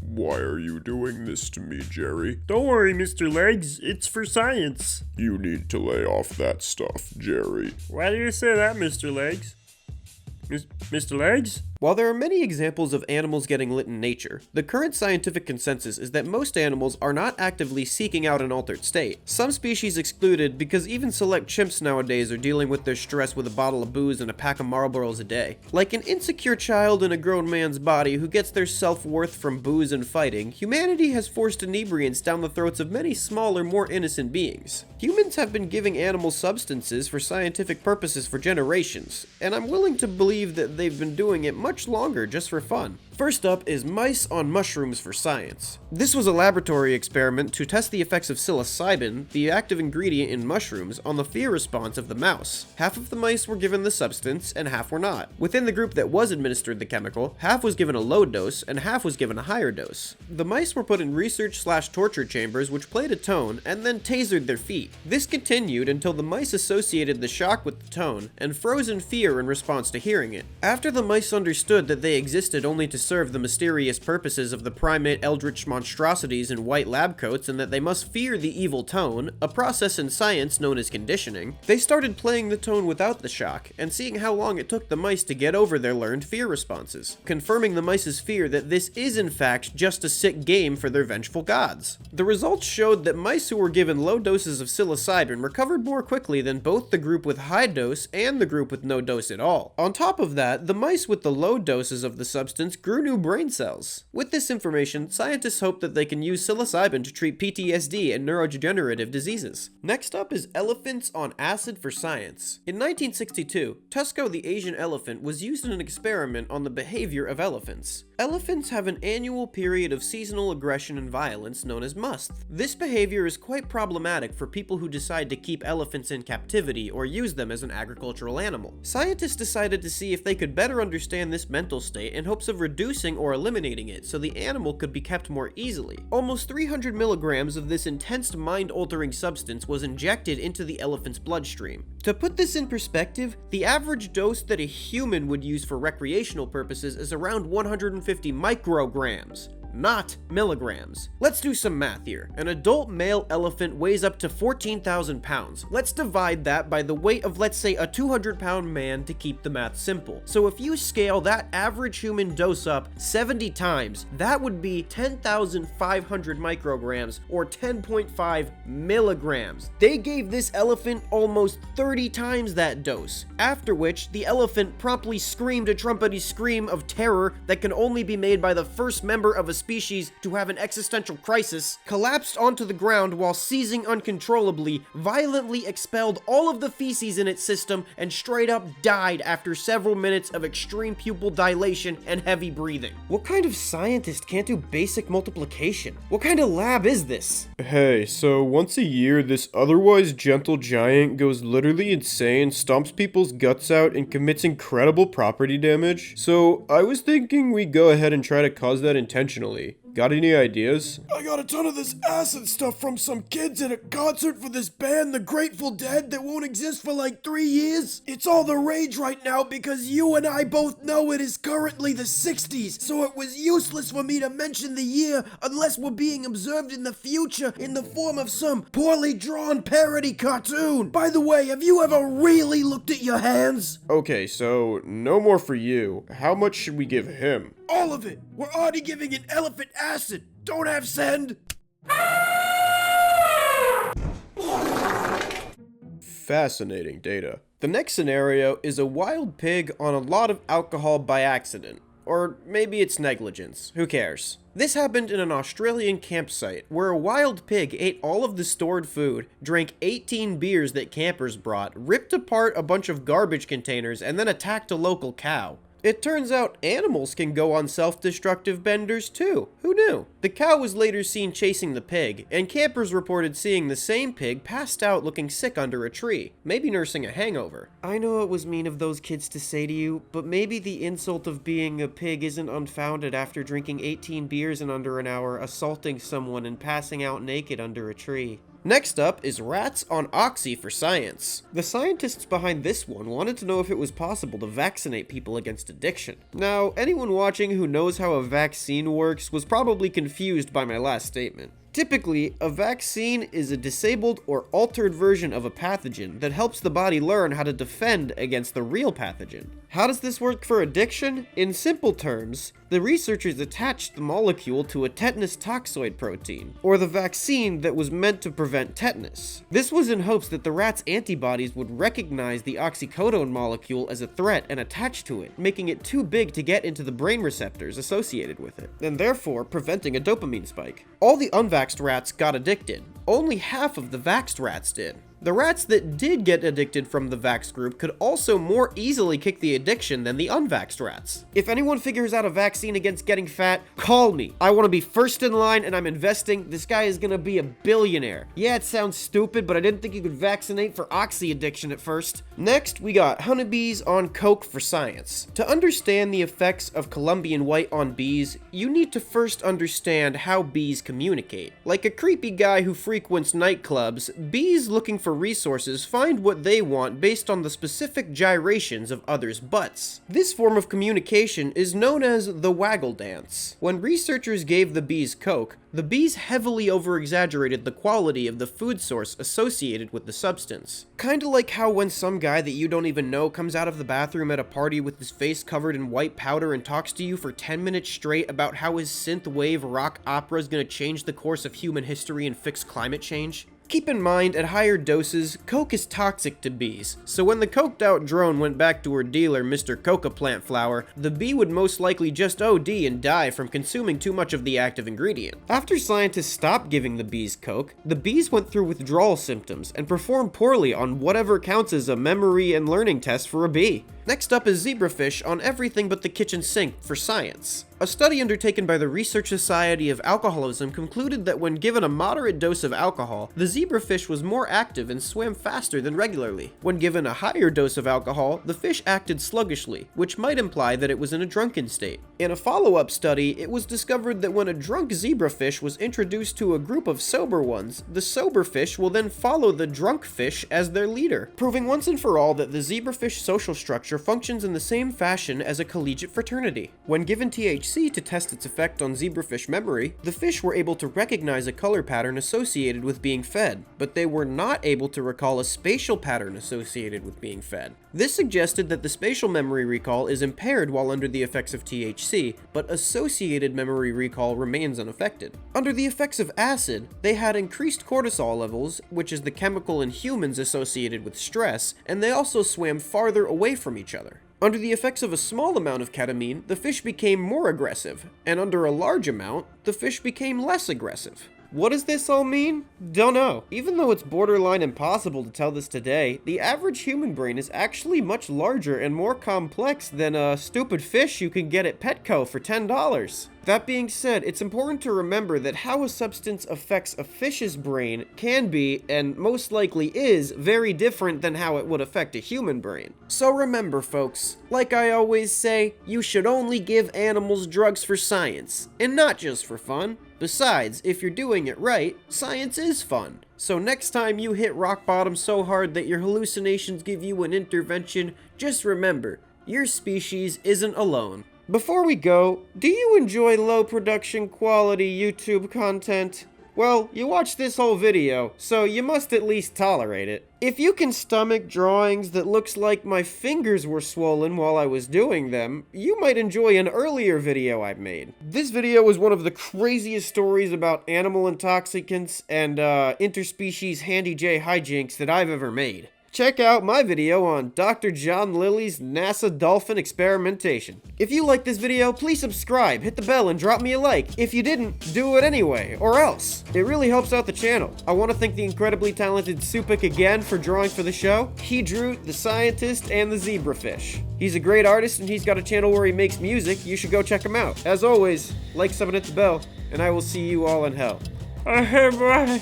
Why are you doing this to me, Jerry? Don't worry, Mr. Legs. It's for science. You need to lay off that stuff, Jerry. Why do you say that, Mr. Legs? Mr. Legs? While there are many examples of animals getting lit in nature, the current scientific consensus is that most animals are not actively seeking out an altered state. Some species excluded because even select chimps nowadays are dealing with their stress with a bottle of booze and a pack of Marlboros a day. Like an insecure child in a grown man's body who gets their self-worth from booze and fighting, humanity has forced inebriants down the throats of many smaller, more innocent beings. Humans have been giving animals substances for scientific purposes for generations, and I'm willing to believe that they've been doing it much longer just for fun. First up is mice on mushrooms for science. This was a laboratory experiment to test the effects of psilocybin, the active ingredient in mushrooms, on the fear response of the mouse. Half of the mice were given the substance and half were not. Within the group that was administered the chemical, half was given a low dose and half was given a higher dose. The mice were put in research/torture chambers which played a tone and then tasered their feet. This continued until the mice associated the shock with the tone and froze in fear in response to hearing it. After the mice understood that they existed only to serve the mysterious purposes of the primate eldritch monstrosities in white lab coats and that they must fear the evil tone, a process in science known as conditioning, they started playing the tone without the shock and seeing how long it took the mice to get over their learned fear responses, confirming the mice's fear that this is in fact just a sick game for their vengeful gods. The results showed that mice who were given low doses of psilocybin recovered more quickly than both the group with high dose and the group with no dose at all. On top of that, the mice with the low doses of the substance grew new brain cells. With this information, scientists hope that they can use psilocybin to treat PTSD and neurodegenerative diseases. Next up is elephants on acid for science. In 1962, Tusco the Asian elephant was used in an experiment on the behavior of elephants. Elephants have an annual period of seasonal aggression and violence known as must. This behavior is quite problematic for people who decide to keep elephants in captivity or use them as an agricultural animal. Scientists decided to see if they could better understand this mental state in hopes of reducing or eliminating it so the animal could be kept more easily. Almost 300 milligrams of this intense mind-altering substance was injected into the elephant's bloodstream. To put this in perspective, the average dose that a human would use for recreational purposes is around 150 micrograms. Not milligrams. Let's do some math here. An adult male elephant weighs up to 14,000 pounds. Let's divide that by the weight of, let's say, a 200-pound man to keep the math simple. So if you scale that average human dose up 70 times, that would be 10,500 micrograms or 10.5 milligrams. They gave this elephant almost 30 times that dose, after which the elephant promptly screamed a trumpety scream of terror that can only be made by the first member of a species to have an existential crisis, collapsed onto the ground while seizing uncontrollably, violently expelled all of the feces in its system, and straight up died after several minutes of extreme pupil dilation and heavy breathing. What kind of scientist can't do basic multiplication? What kind of lab is this? Hey, so once a year, this otherwise gentle giant goes literally insane, stomps people's guts out, and commits incredible property damage. So I was thinking we go ahead and try to cause that intentionally. Got any ideas? I got a ton of this acid stuff from some kids at a concert for this band, The Grateful Dead, that won't exist for like 3 years. It's all the rage right now because you and I both know it is currently the 60s, so it was useless for me to mention the year unless we're being observed in the future in the form of some poorly drawn parody cartoon. By the way, have you ever really looked at your hands? Okay, so no more for you. How much should we give him? All of it. We're already giving an elephant acid. Don't have send. Fascinating data. The next scenario is a wild pig on a lot of alcohol by accident. Or maybe it's negligence. Who cares? This happened in an Australian campsite where a wild pig ate all of the stored food, drank 18 beers that campers brought, ripped apart a bunch of garbage containers, and then attacked a local cow. It turns out animals can go on self-destructive benders too. Who knew? The cow was later seen chasing the pig, and campers reported seeing the same pig passed out looking sick under a tree, maybe nursing a hangover. I know it was mean of those kids to say to you, but maybe the insult of being a pig isn't unfounded after drinking 18 beers in under an hour, assaulting someone, and passing out naked under a tree. Next up is rats on oxy for science. The scientists behind this one wanted to know if it was possible to vaccinate people against addiction. Now, anyone watching who knows how a vaccine works was probably confused by my last statement. Typically, a vaccine is a disabled or altered version of a pathogen that helps the body learn how to defend against the real pathogen. How does this work for addiction? In simple terms, the researchers attached the molecule to a tetanus toxoid protein, or the vaccine that was meant to prevent tetanus. This was in hopes that the rat's antibodies would recognize the oxycodone molecule as a threat and attach to it, making it too big to get into the brain receptors associated with it, and therefore preventing a dopamine spike. All the unvaxxed rats got addicted. Only half of the vaxxed rats did. The rats that did get addicted from the vaxxed group could also more easily kick the addiction than the unvaxxed rats. If anyone figures out a vaccine against getting fat, call me. I want to be first in line and I'm investing. This guy is gonna be a billionaire. Yeah, it sounds stupid, but I didn't think you could vaccinate for oxy addiction at first. Next, we got honeybees on coke for science. To understand the effects of Colombian white on bees, you need to first understand how bees communicate. Like a creepy guy who frequents nightclubs, bees looking for resources find what they want based on the specific gyrations of others' butts. This form of communication is known as the waggle dance. When researchers gave the bees coke, the bees heavily over-exaggerated the quality of the food source associated with the substance. Kinda like how when some guy that you don't even know comes out of the bathroom at a party with his face covered in white powder and talks to you for 10 minutes straight about how his synthwave rock opera is gonna change the course of human history and fix climate change. Keep in mind, at higher doses, coke is toxic to bees, so when the coked out drone went back to her dealer, Mr. Coca Plant Flower, the bee would most likely just OD and die from consuming too much of the active ingredient. After scientists stopped giving the bees coke, the bees went through withdrawal symptoms and performed poorly on whatever counts as a memory and learning test for a bee. Next up is Zebrafish on everything but the kitchen sink for science. A study undertaken by the Research Society of Alcoholism concluded that when given a moderate dose of alcohol, the zebrafish was more active and swam faster than regularly. When given a higher dose of alcohol, the fish acted sluggishly, which might imply that it was in a drunken state. In a follow-up study, it was discovered that when a drunk zebrafish was introduced to a group of sober ones, the sober fish will then follow the drunk fish as their leader, proving once and for all that the zebrafish social structure functions in the same fashion as a collegiate fraternity. When given THC to test its effect on zebrafish memory, the fish were able to recognize a color pattern associated with being fed, but they were not able to recall a spatial pattern associated with being fed. This suggested that the spatial memory recall is impaired while under the effects of THC, but associated memory recall remains unaffected. Under the effects of acid, they had increased cortisol levels, which is the chemical in humans associated with stress, and they also swam farther away from each other. Under the effects of a small amount of ketamine, the fish became more aggressive, and under a large amount, the fish became less aggressive. What does this all mean? Don't know. Even though it's borderline impossible to tell this today, the average human brain is actually much larger and more complex than a stupid fish you can get at Petco for $10. That being said, it's important to remember that how a substance affects a fish's brain can be, and most likely is, very different than how it would affect a human brain. So remember folks, like I always say, you should only give animals drugs for science, and not just for fun. Besides, if you're doing it right, science is fun. So next time you hit rock bottom so hard that your hallucinations give you an intervention, just remember, your species isn't alone. Before we go, do you enjoy low production quality YouTube content? Well, you watched this whole video, so you must at least tolerate it. If you can stomach drawings that looks like my fingers were swollen while I was doing them, you might enjoy an earlier video I've made. This video was one of the craziest stories about animal intoxicants and interspecies Handy J hijinks that I've ever made. Check out my video on Dr. John Lilly's NASA dolphin experimentation. If you like this video, please subscribe, hit the bell, and drop me a like. If you didn't, do it anyway, or else. It really helps out the channel. I want to thank the incredibly talented Supik again for drawing for the show. He drew the scientist and the zebrafish. He's a great artist and he's got a channel where he makes music. You should go check him out. As always, like, sub, and hit the bell, and I will see you all in hell. Hey, bye.